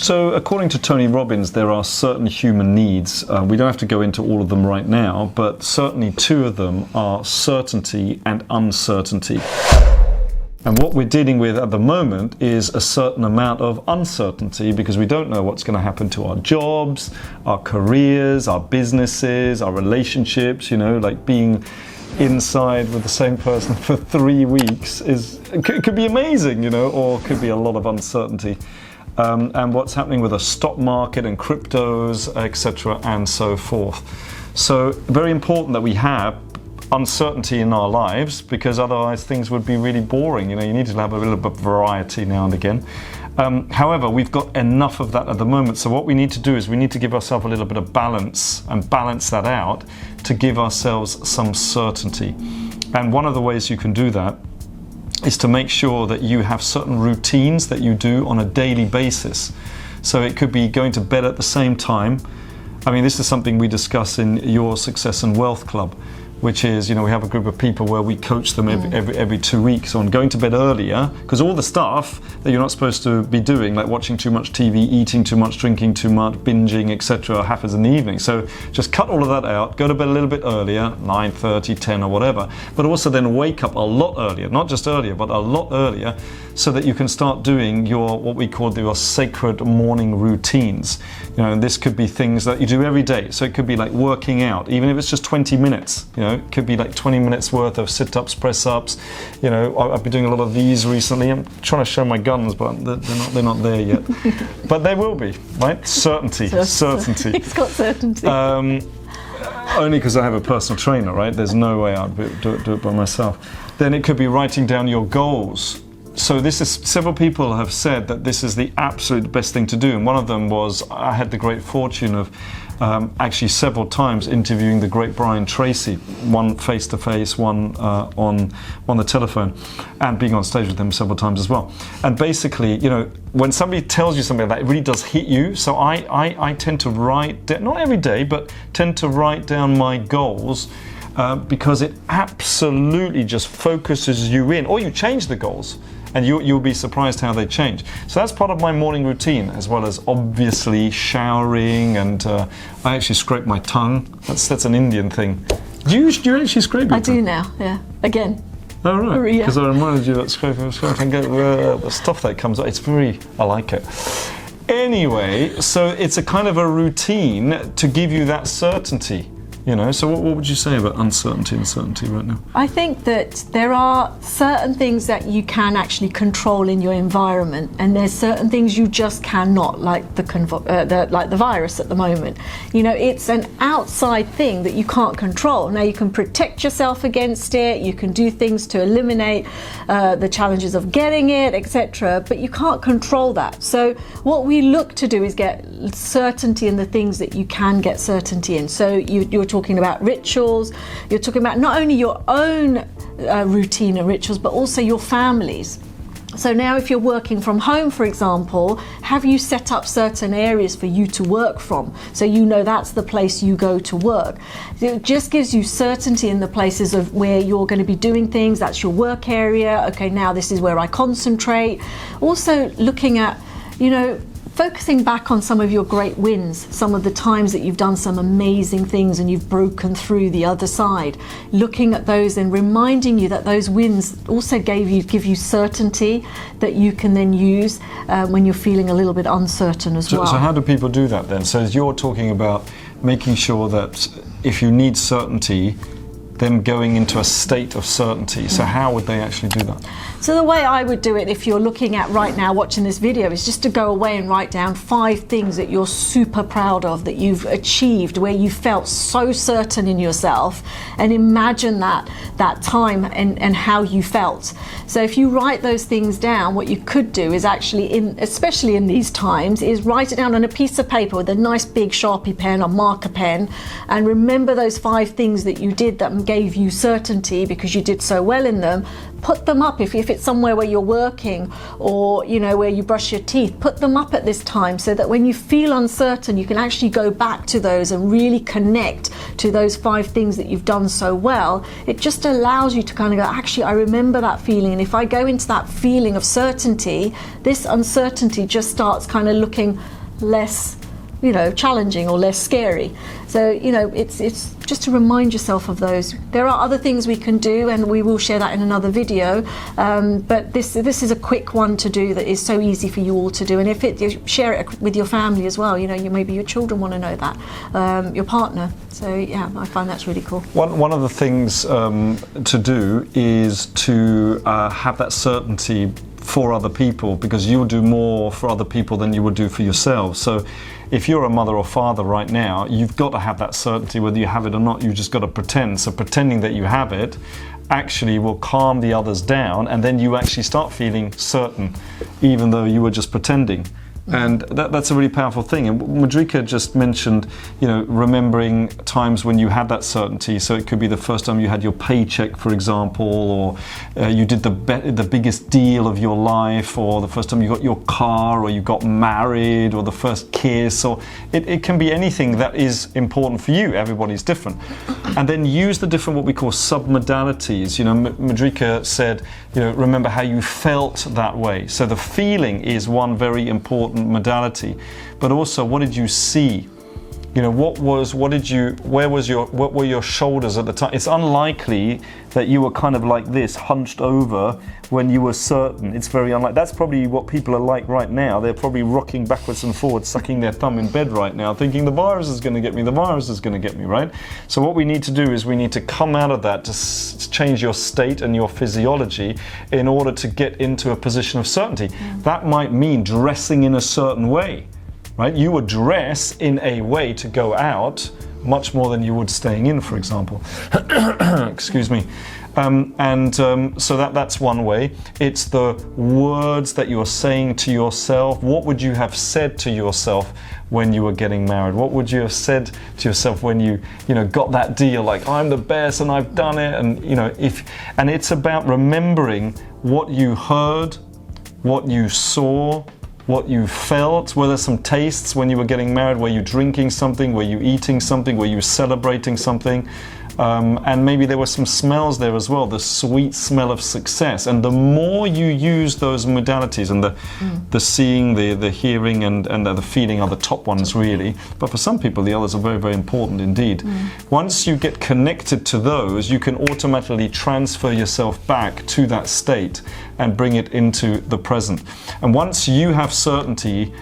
So according to Tony Robbins, there are certain human needs. We don't have to go into all of them right now, but certainly two of them are certainty and uncertainty. And what we're dealing with at the moment is a certain amount of uncertainty because we don't know what's going to happen to our jobs, our careers, our businesses, our relationships, like being inside with the same person for 3 weeks could be amazing, or could be a lot of uncertainty. And what's happening with the stock market and cryptos, etc., and so forth. So very important that we have uncertainty in our lives because otherwise things would be really boring. You need to have a little bit of variety now and again. However, we've got enough of that at the moment. So what we need to do is we need to give ourselves a little bit of balance and balance that out to give ourselves some certainty. And one of the ways you can do that is to make sure that you have certain routines that you do on a daily basis. So it could be going to bed at the same time. I mean, this is something we discuss in your Success and Wealth Club, which is, we have a group of people where we coach them every 2 weeks on going to bed earlier, because all the stuff that you're not supposed to be doing, like watching too much TV, eating too much, drinking too much, binging, etc., happens in the evening. So just cut all of that out, go to bed a little bit earlier, 9:30, 10 or whatever, but also then wake up a lot earlier, not just earlier, but a lot earlier, so that you can start doing your, what we call your sacred morning routines. And this could be things that you do every day. So it could be like working out, even if it's just 20 minutes, it could be like 20 minutes worth of sit-ups, press-ups. I've been doing a lot of these recently. I'm trying to show my guns, but they're not there yet. But they will be, right? Certainty. It's got certainty. Only because I have a personal trainer, right? There's no way I'd do it by myself. Then it could be writing down your goals. So several people have said that this is the absolute best thing to do. And one of them was, I had the great fortune of actually several times interviewing the great Brian Tracy, one face-to-face, one on the telephone, and being on stage with him several times as well. And basically, when somebody tells you something like that, it really does hit you. So I tend to write, not every day, but tend to write down my goals because it absolutely just focuses you in, or you change the goals. And you'll be surprised how they change. So that's part of my morning routine, as well as obviously showering, and I actually scrape my tongue. That's an Indian thing. Do you actually scrape your tongue? I do now, yeah. Again. Oh, right. Yeah. Because I reminded you that scraping and get the stuff that comes out. I like it. Anyway, so it's a kind of a routine to give you that certainty. So what would you say about uncertainty and certainty right now? I think that there are certain things that you can actually control in your environment, and there's certain things you just cannot, like the virus at the moment. It's an outside thing that you can't control. Now you can protect yourself against it, you can do things to eliminate the challenges of getting it, etc., but you can't control that. So what we look to do is get certainty in the things that you can get certainty in. So you're talking about rituals, you're talking about not only your own routine and rituals, but also your family's. So now if you're working from home, for example, have you set up certain areas for you to work from? So that's the place you go to work. It just gives you certainty in the places of where you're going to be doing things. That's your work area. Okay, now this is where I concentrate. Also looking at, focusing back on some of your great wins, some of the times that you've done some amazing things and you've broken through the other side, looking at those and reminding you that those wins also give you certainty that you can then use when you're feeling a little bit uncertain as well. So how do people do that then? So you're talking about making sure that if you need certainty, them going into a state of certainty. So how would they actually do that? So the way I would do it, if you're looking at right now watching this video, is just to go away and write down 5 things that you're super proud of, that you've achieved, where you felt so certain in yourself, and imagine that time and how you felt. So if you write those things down, what you could do is actually, especially in these times, is write it down on a piece of paper with a nice big Sharpie pen or marker pen, and remember those 5 things that you did that gave you certainty because you did so well in them, put them up. If it's somewhere where you're working, or where you brush your teeth, put them up at this time, so that when you feel uncertain, you can actually go back to those and really connect to those 5 things that you've done so well. It just allows you to kind of go, actually, I remember that feeling, and if I go into that feeling of certainty, this uncertainty just starts kind of looking less challenging or less scary. So it's just to remind yourself of those. There are other things we can do, and we will share that in another video, but this is a quick one to do that is so easy for you all to do. And if you share it with your family as well, maybe your children want to know that, your partner. So yeah, I find that's really cool. One of the things to do is to have that certainty for other people, because you'll do more for other people than you would do for yourself. So if you're a mother or father right now, you've got to have that certainty, whether you have it or not. You just got to pretend. So pretending that you have it actually will calm the others down, and then you actually start feeling certain, even though you were just pretending. And that's a really powerful thing. And Madrika just mentioned, remembering times when you had that certainty. So it could be the first time you had your paycheck, for example, or you did the biggest deal of your life, or the first time you got your car, or you got married, or the first kiss, or it can be anything that is important for you. Everybody's different. And then use the different, what we call submodalities. Madrika said, remember how you felt that way. So the feeling is one very important modality, but also, what did you see? What were your shoulders at the time? It's unlikely that you were kind of like this, hunched over, when you were certain. It's very unlikely. That's probably what people are like right now. They're probably rocking backwards and forwards, sucking their thumb in bed right now, thinking the virus is going to get me, the virus is going to get me, right? So what we need to do is we need to come out of that, to change your state and your physiology in order to get into a position of certainty. That might mean dressing in a certain way. Right? You would dress in a way to go out much more than you would staying in, for example. Excuse me. So that's one way. It's the words that you're saying to yourself. What would you have said to yourself when you were getting married? What would you have said to yourself when you got that deal, like, I'm the best and I've done it? And it's about remembering what you heard, what you saw, what you felt. Were there some tastes when you were getting married? Were you drinking something? Were you eating something? Were you celebrating something? And maybe there were some smells there as well, the sweet smell of success. And the more you use those modalities, and the seeing, the hearing, and the feeling are the top ones really, but for some people the others are very, very important indeed. Once you get connected to those, you can automatically transfer yourself back to that state and bring it into the present. And once you have certainty,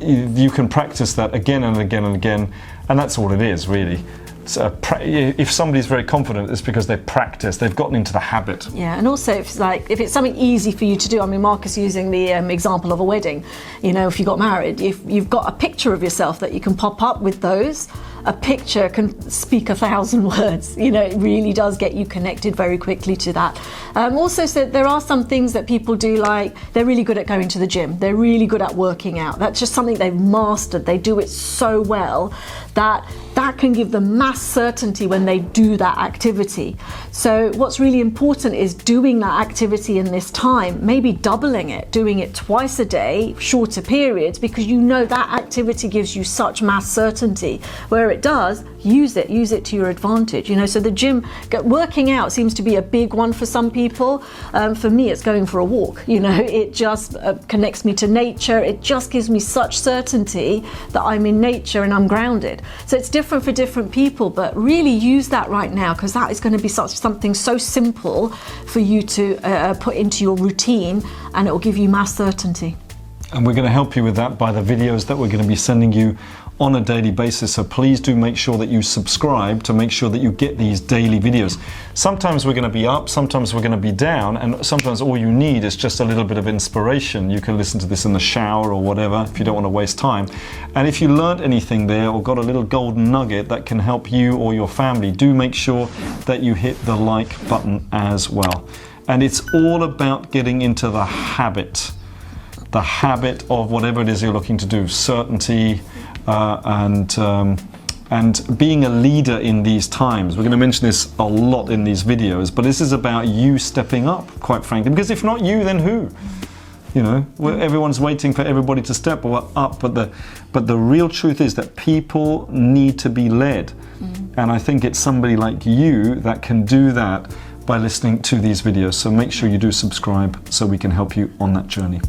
you can practice that again and again and again, and that's all it is really. So if somebody's very confident, it's because they've practiced, they've gotten into the habit. Yeah, and also if it's something easy for you to do. I mean, Marcus using the example of a wedding. If you got married, if you've got a picture of yourself that you can pop up with those, a picture can speak 1,000 words. It really does get you connected very quickly to that. Also, so there are some things that people do, like they're really good at going to the gym. They're really good at working out. That's just something they've mastered. They do it so well that can give them mass certainty when they do that activity. So what's really important is doing that activity in this time, maybe doubling it, doing it twice a day, shorter periods, because that activity gives you such mass certainty. Where it does, use it to your advantage. So the gym, working out seems to be a big one for some people. For me, it's going for a walk. It just connects me to nature. It just gives me such certainty that I'm in nature and I'm grounded. So it's different for different people, but really use that right now, because that is going to be something so simple for you to put into your routine, and it will give you mass certainty. And we're going to help you with that by the videos that we're going to be sending you on a daily basis. So please do make sure that you subscribe to make sure that you get these daily videos. Sometimes we're going to be up, sometimes we're going to be down, and sometimes all you need is just a little bit of inspiration. You can listen to this in the shower or whatever if you don't want to waste time. And if you learned anything there or got a little golden nugget that can help you or your family, do make sure that you hit the like button as well. And it's all about getting into the habit of whatever it is you're looking to do. Certainty, and And being a leader in these times, we're going to mention this a lot in these videos, but this is about you stepping up, quite frankly, because if not you, then who? You know, everyone's waiting for everybody to step up, but the real truth is that people need to be led. And I think it's somebody like you that can do that by listening to these videos. So make sure you do subscribe so we can help you on that journey.